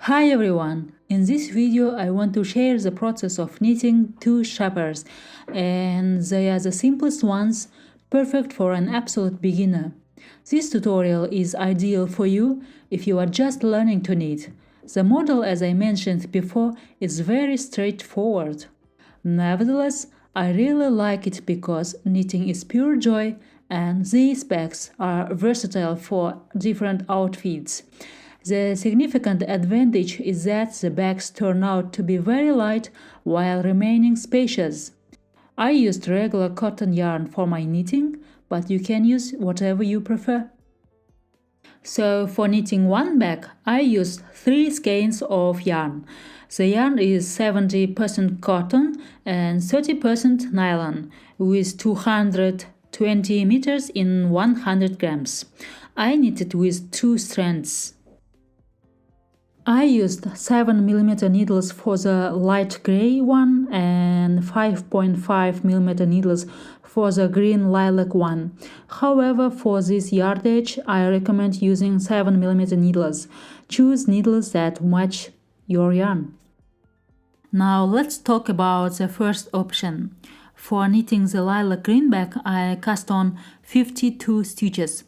Hi everyone! In this video I want to share the process of knitting two shapers, and they are the simplest ones, perfect for an absolute beginner. This tutorial is ideal for you if you are just learning to knit. The model, as I mentioned before, is very straightforward. Nevertheless, I really like it because knitting is pure joy and these bags are versatile for different outfits. The significant advantage is that the bags turn out to be very light while remaining spacious. I used regular cotton yarn for my knitting, but you can use whatever you prefer. So for knitting one bag, I used 3 skeins of yarn. The yarn is 70% cotton and 30% nylon, with 220 meters in 100 grams. I knitted with 2 strands. I used 7mm needles for the light gray one and 5.5mm needles for the green lilac one. However, for this yardage, I recommend using 7mm needles. Choose needles that match your yarn. Now let's talk about the first option. For knitting the lilac green bag, I cast on 52 stitches.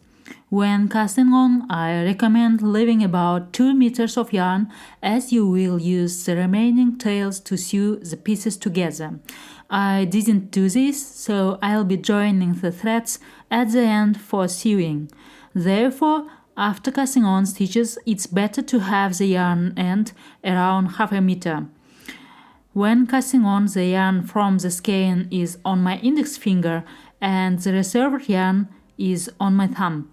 When casting on, I recommend leaving about 2 meters of yarn, as you will use the remaining tails to sew the pieces together. I didn't do this, so I'll be joining the threads at the end for sewing. Therefore, after casting on stitches, it's better to have the yarn end around half a meter. When casting on, the yarn from the skein is on my index finger and the reserved yarn is on my thumb.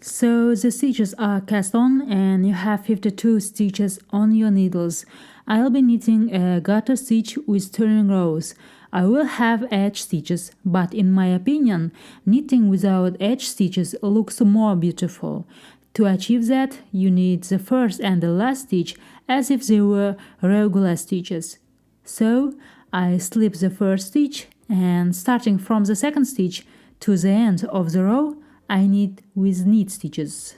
So the stitches are cast on and you have 52 stitches on your needles. I'll be knitting a garter stitch with turning rows. I will have edge stitches, but in my opinion, knitting without edge stitches looks more beautiful. To achieve that, you need the first and the last stitch as if they were regular stitches. So I slip the first stitch and starting from the second stitch to the end of the row, I knit with knit stitches.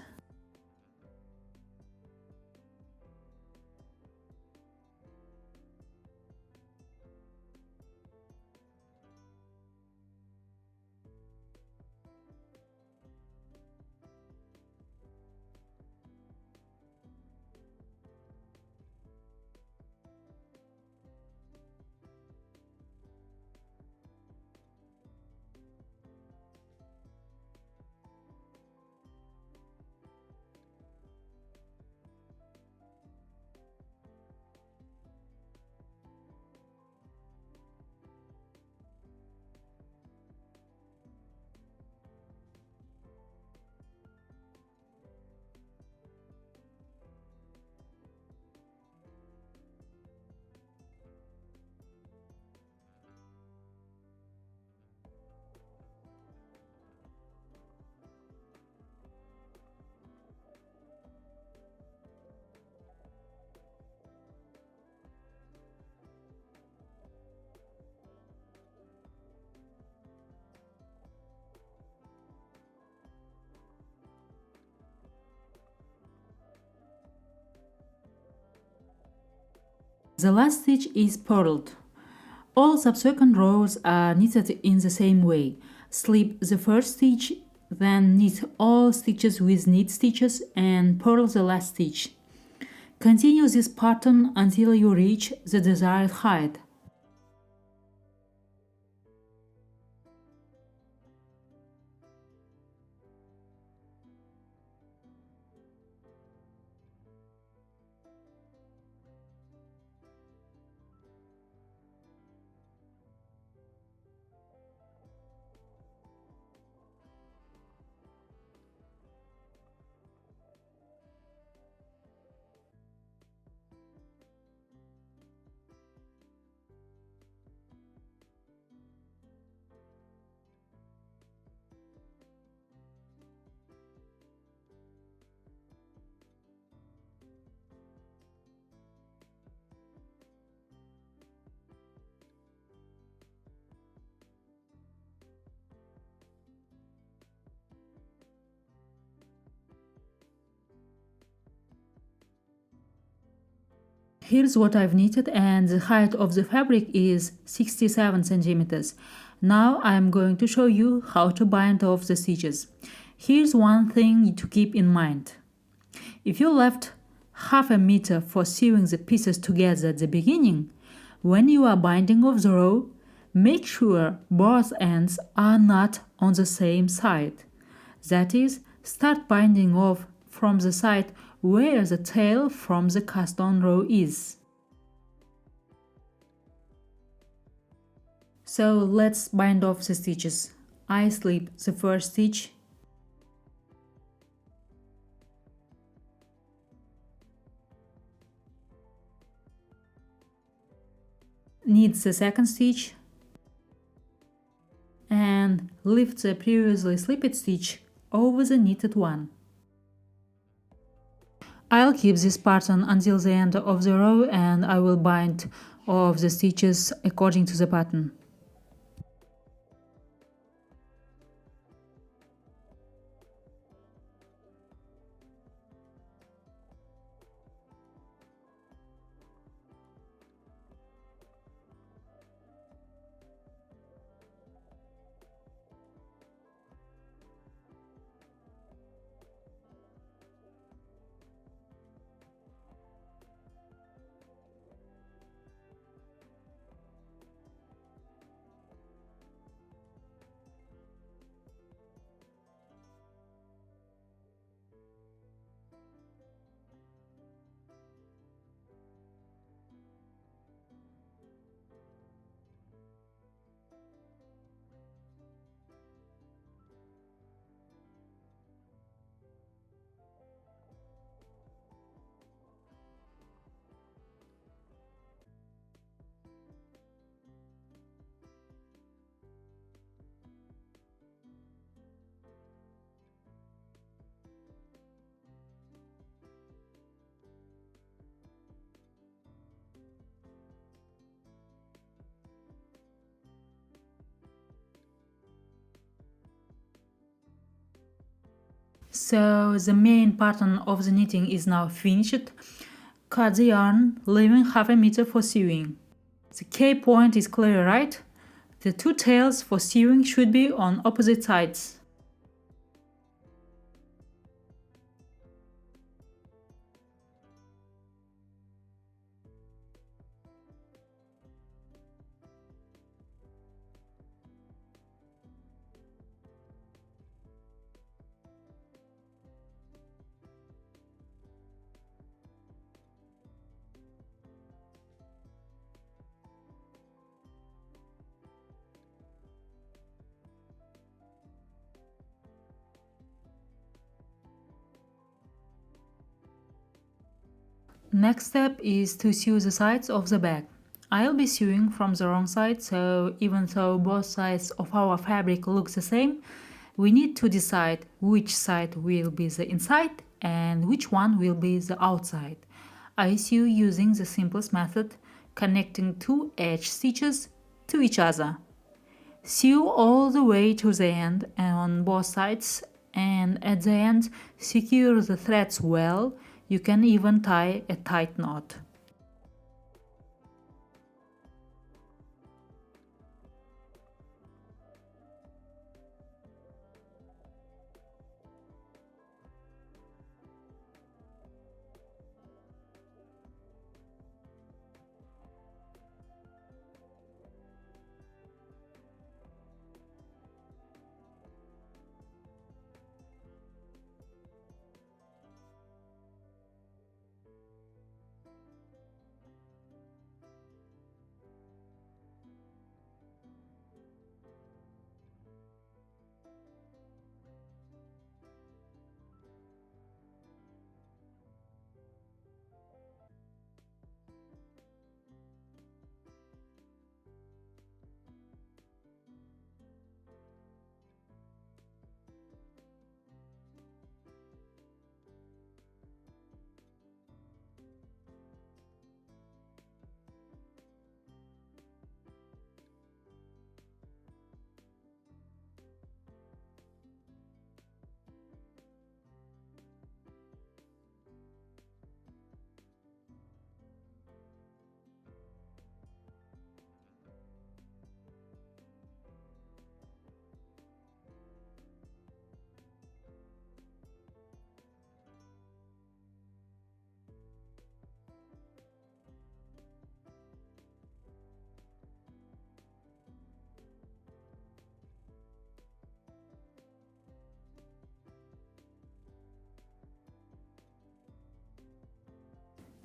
The last stitch is purled. All subsequent rows are knitted in the same way. Slip the first stitch, then knit all stitches with knit stitches and purl the last stitch. Continue this pattern until you reach the desired height. Here's what I've knitted, and the height of the fabric is 67 centimeters. Now I'm going to show you how to bind off the stitches. Here's one thing to keep in mind. If you left half a meter for sewing the pieces together at the beginning, when you are binding off the row, make sure both ends are not on the same side. That is, start binding off from the side where the tail from the cast-on row is. So let's bind off the stitches. I slip the first stitch, knit the second stitch, and lift the previously slipped stitch over the knitted one. I'll keep this pattern until the end of the row, and I will bind off the stitches according to the pattern. So the main pattern of the knitting is now finished. Cut the yarn, leaving half a meter for sewing. The key point is clear, right? The two tails for sewing should be on opposite sides. Next step is to sew the sides of the bag. I'll be sewing from the wrong side, so even though both sides of our fabric look the same, we need to decide which side will be the inside and which one will be the outside. I sew using the simplest method, connecting two edge stitches to each other. Sew all the way to the end on both sides, and at the end secure the threads well. You can even tie a tight knot.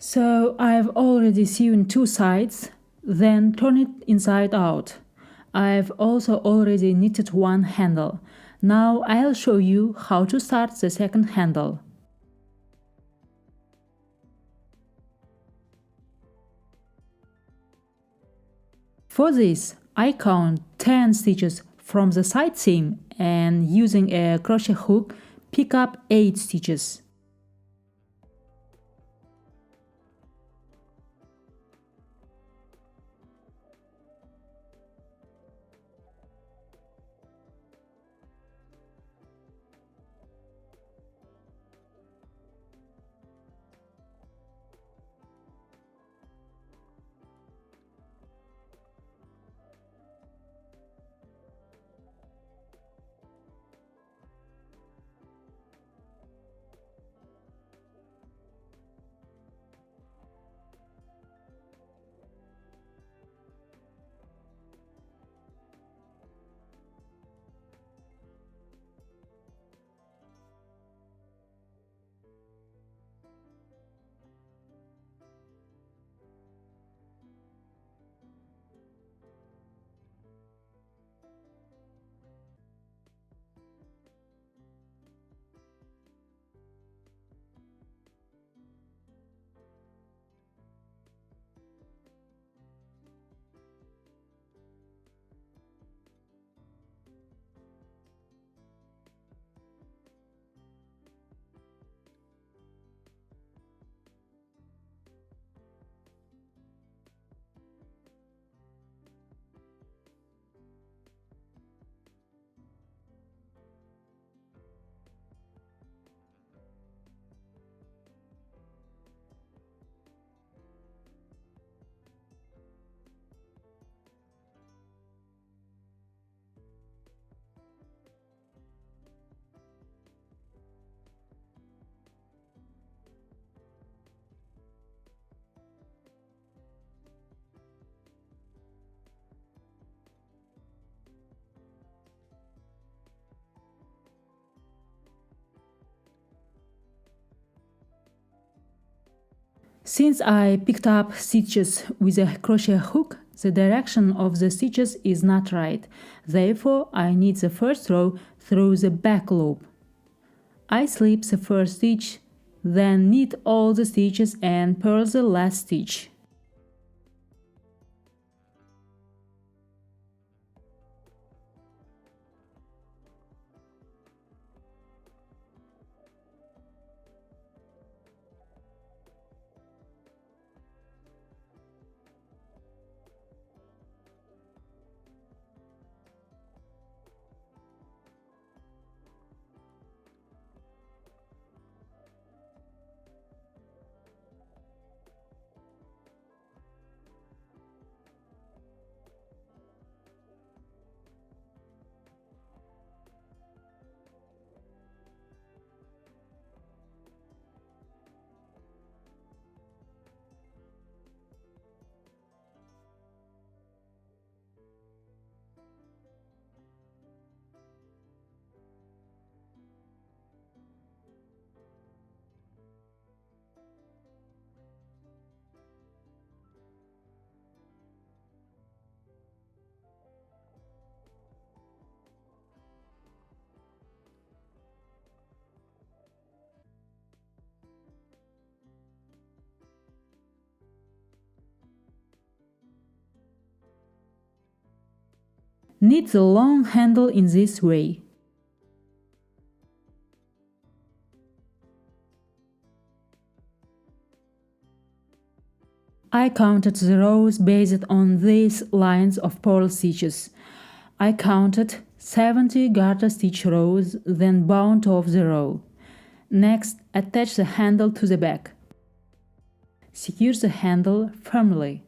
So I've already sewn two sides, then turn it inside out. I've also already knitted one handle. Now I'll show you how to start the second handle. For this, I count 10 stitches from the side seam and using a crochet hook, pick up 8 stitches. Since I picked up stitches with a crochet hook, the direction of the stitches is not right. Therefore, I knit the first row through the back loop. I slip the first stitch, then knit all the stitches and purl the last stitch. Knit the long handle in this way. I counted the rows based on these lines of purl stitches. I counted 70 garter stitch rows, then bound off the row. Next, attach the handle to the back. Secure the handle firmly.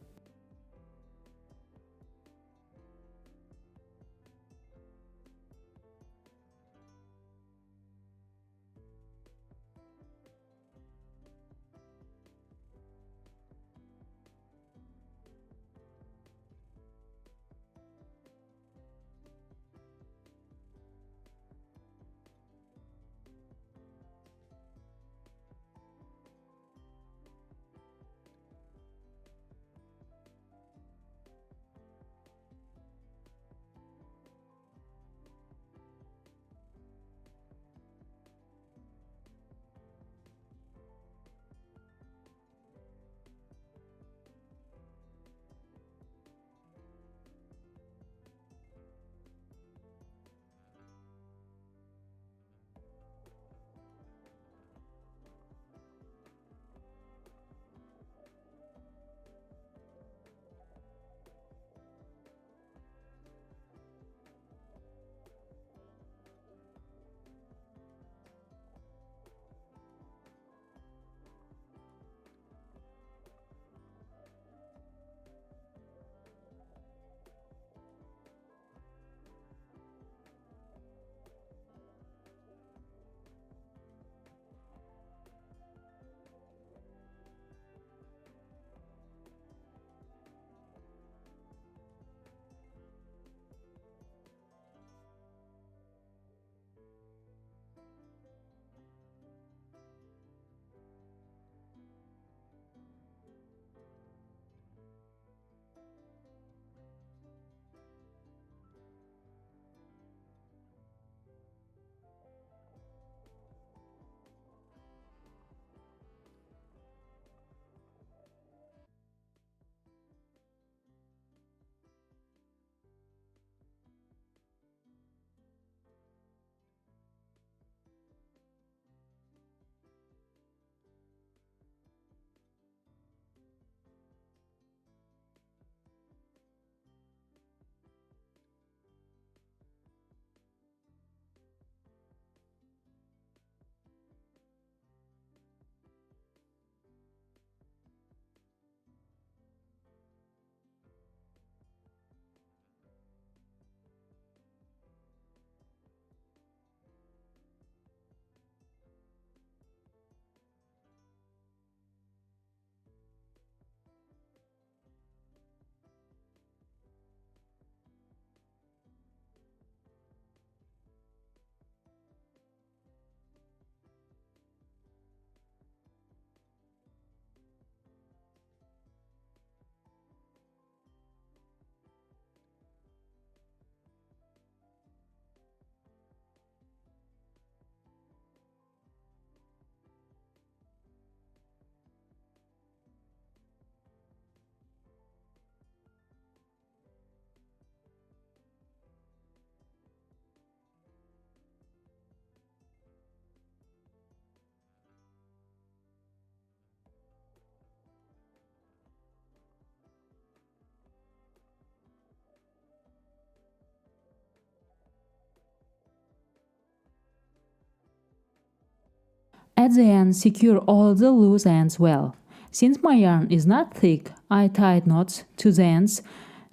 At the end, secure all the loose ends well. Since my yarn is not thick, I tied knots to the ends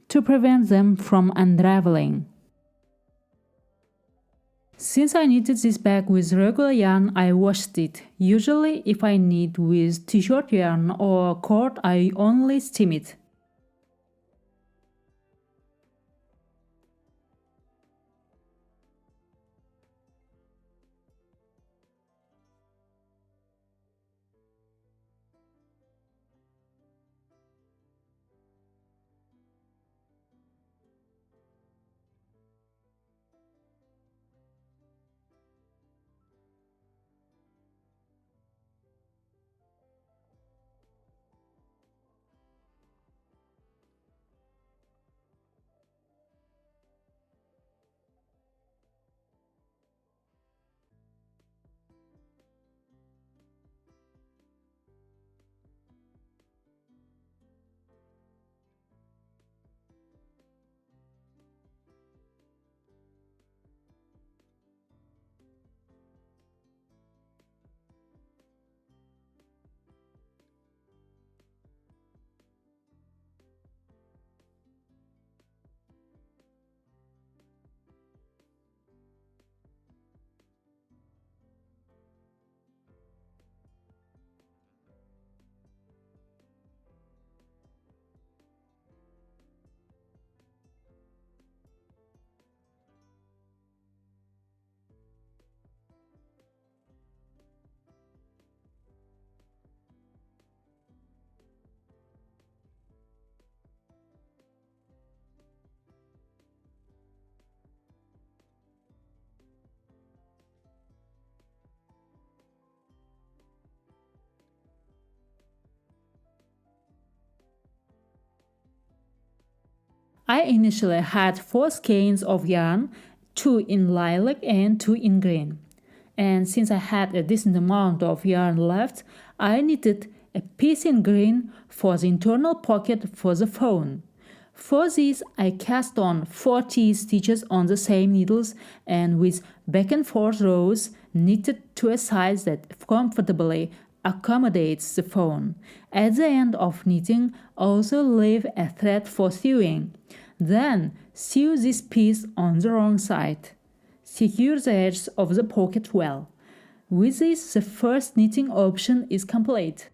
to prevent them from unraveling. Since I knitted this bag with regular yarn, I washed it. Usually, if I knit with t-shirt yarn or cord, I only steam it. I initially had 4 skeins of yarn, 2 in lilac and 2 in green. And since I had a decent amount of yarn left, I knitted a piece in green for the internal pocket for the phone. For this, I cast on 40 stitches on the same needles and with back and forth rows knitted to a size that comfortably accommodates the phone. At the end of knitting, also leave a thread for sewing. Then sew this piece on the wrong side. Secure the edges of the pocket well. With this, the first knitting option is complete.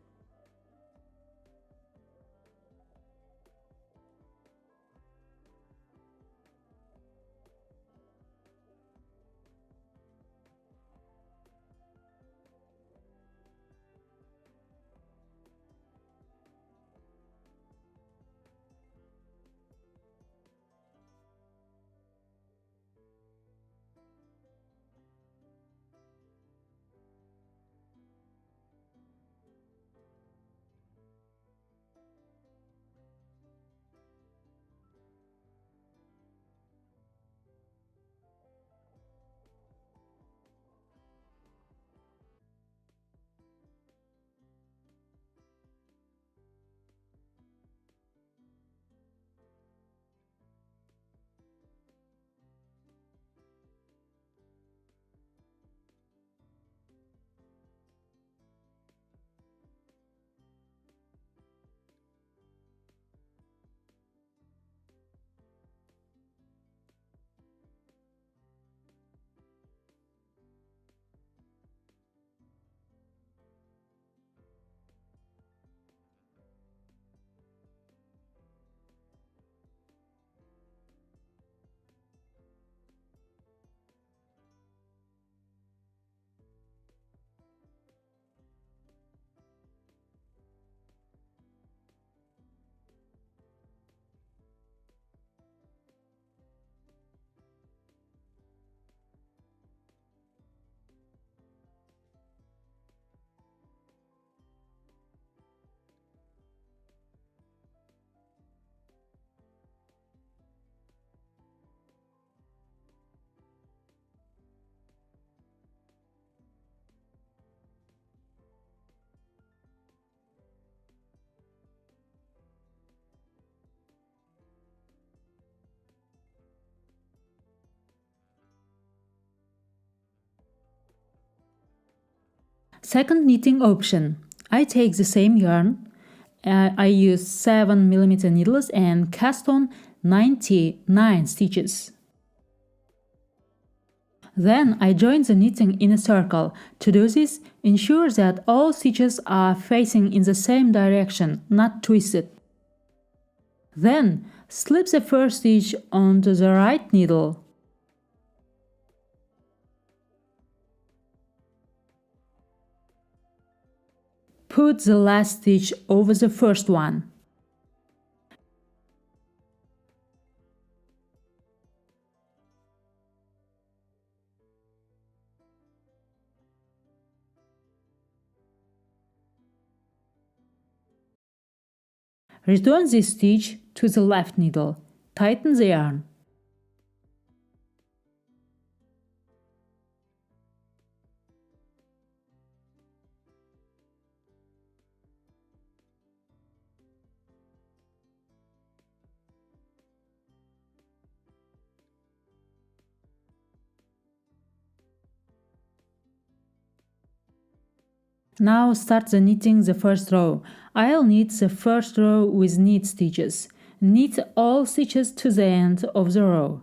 Second knitting option. I take the same yarn. I use 7mm needles and cast on 99 stitches. Then I join the knitting in a circle. To do this, ensure that all stitches are facing in the same direction, not twisted. Then slip the first stitch onto the right needle. Put the last stitch over the first one. Return this stitch to the left needle. Tighten the yarn. Now start the knitting the first row. I'll knit the first row with knit stitches. Knit all stitches to the end of the row.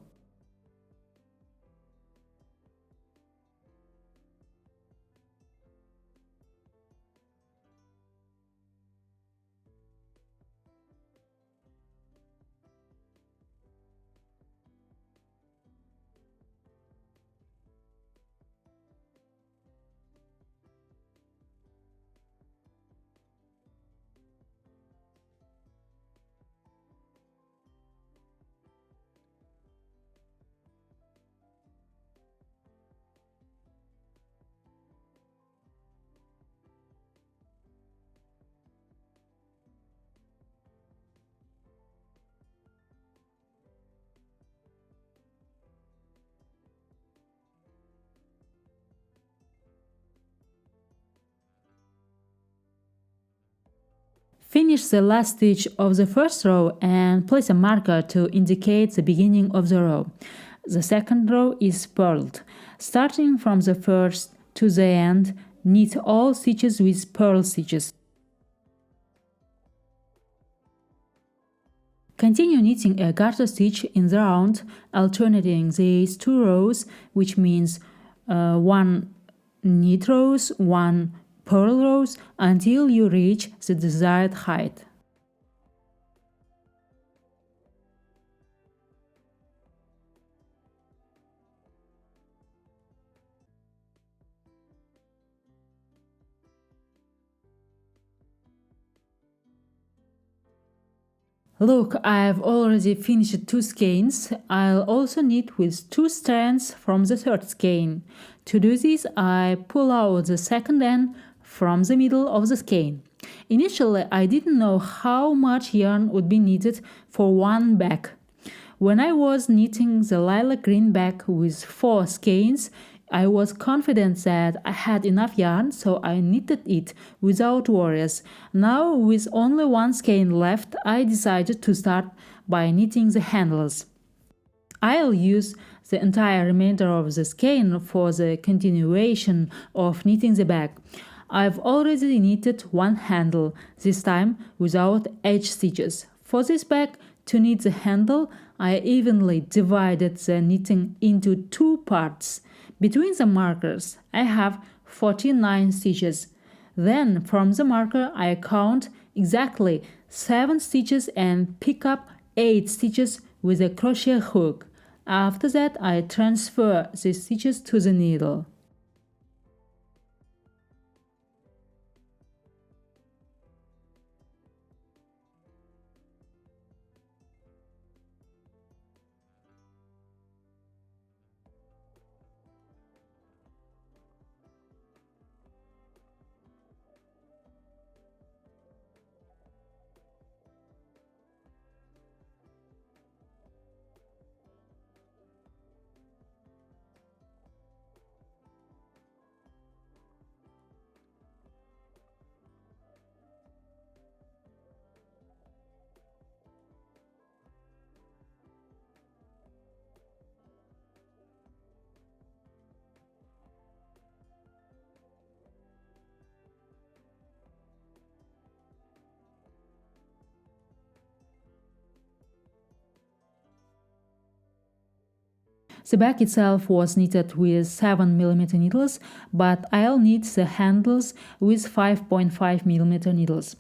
Finish the last stitch of the first row and place a marker to indicate the beginning of the row. The second row is purled. Starting from the first to the end, knit all stitches with purl stitches. Continue knitting a garter stitch in the round, alternating these two rows, which means one knit rows, one purl rows, until you reach the desired height. Look, I've already finished 2 skeins. I'll also knit with 2 strands from the third skein. To do this, I pull out the second end from the middle of the skein. Initially, I didn't know how much yarn would be needed for one bag. When I was knitting the lilac green bag with 4 skeins, I was confident that I had enough yarn, so I knitted it without worries. Now, with only 1 skein left, I decided to start by knitting the handles. I'll use the entire remainder of the skein for the continuation of knitting the bag. I've already knitted 1 handle, this time without edge stitches. For this bag, to knit the handle, I evenly divided the knitting into 2 parts. Between the markers, I have 49 stitches. Then, from the marker, I count exactly 7 stitches and pick up 8 stitches with a crochet hook. After that, I transfer the stitches to the needle. The back itself was knitted with 7mm needles, but I'll knit the handles with 5.5mm needles.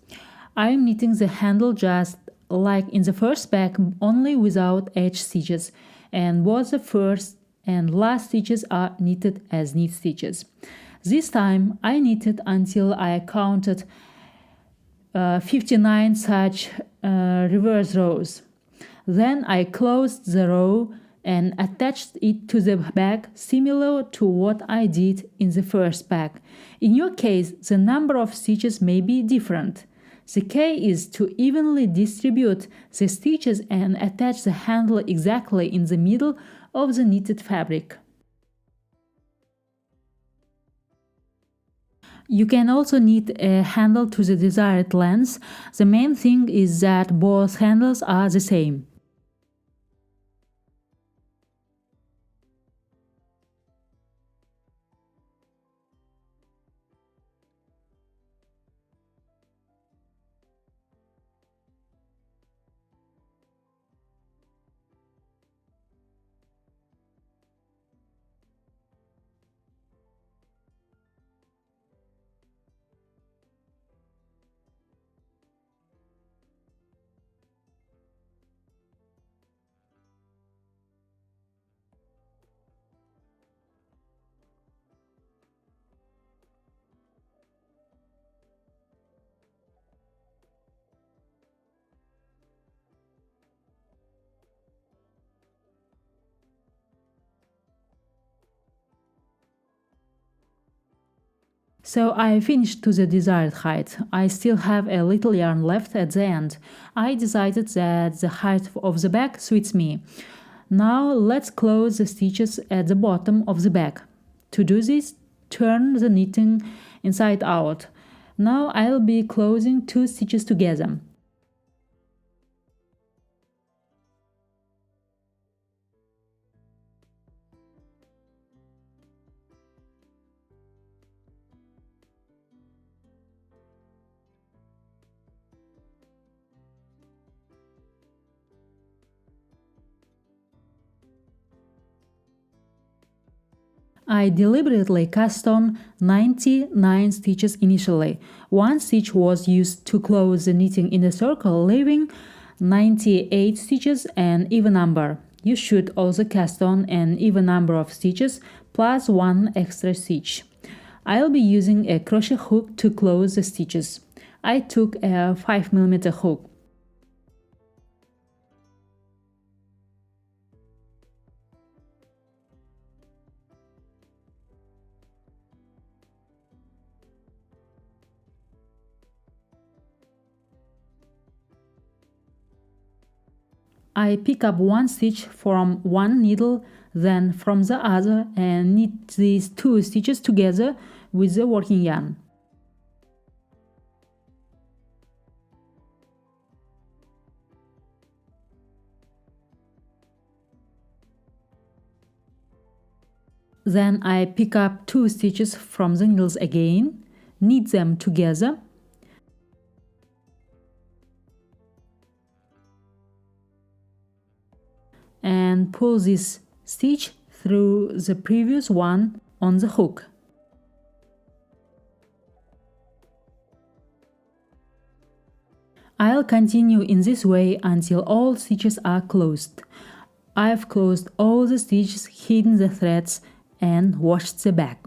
I'm knitting the handle just like in the first back, only without edge stitches, and both the first and last stitches are knitted as knit stitches. This time I knitted until I counted 59 such reverse rows. Then I closed the row and attached it to the back, similar to what I did in the first back. In your case, the number of stitches may be different. The key is to evenly distribute the stitches and attach the handle exactly in the middle of the knitted fabric. You can also knit a handle to the desired length. The main thing is that both handles are the same. So I finished to the desired height. I still have a little yarn left at the end. I decided that the height of the back suits me. Now let's close the stitches at the bottom of the back. To do this, turn the knitting inside out. Now I'll be closing 2 stitches together. I deliberately cast on 99 stitches initially. 1 stitch was used to close the knitting in a circle, leaving 98 stitches an even number. You should also cast on an even number of stitches plus 1 extra stitch. I'll be using a crochet hook to close the stitches. I took a 5mm hook. I pick up 1 stitch from one needle, then from the other, and knit these 2 stitches together with the working yarn. Then I pick up 2 stitches from the needles again, knit them together, and pull this stitch through the previous one on the hook. I'll continue in this way until all stitches are closed. I've closed all the stitches, hidden the threads, and washed the back.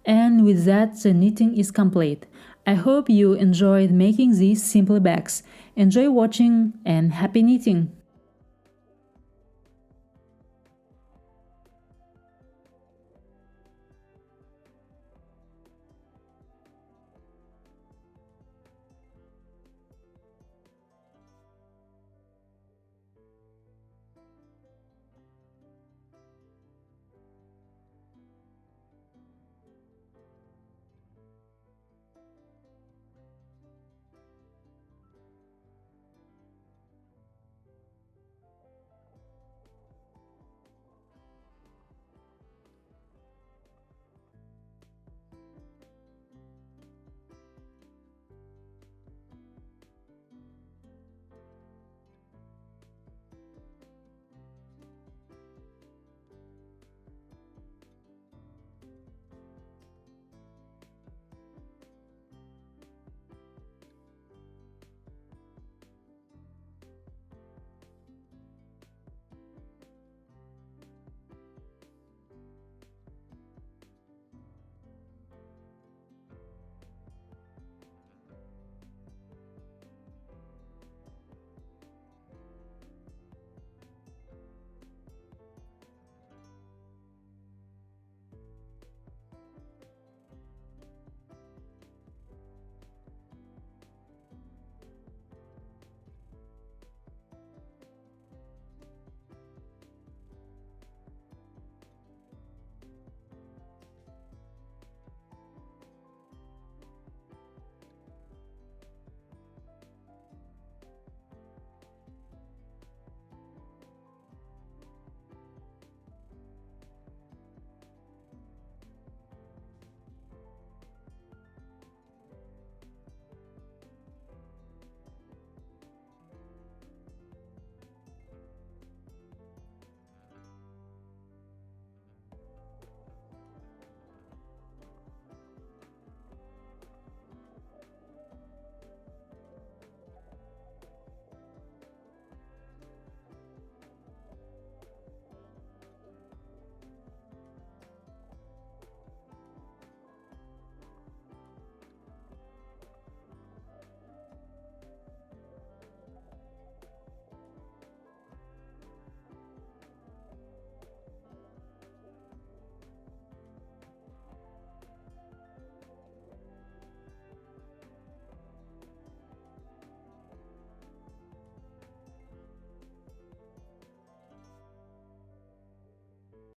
And with that, the knitting is complete. I hope you enjoyed making these simple bags. Enjoy watching and happy knitting!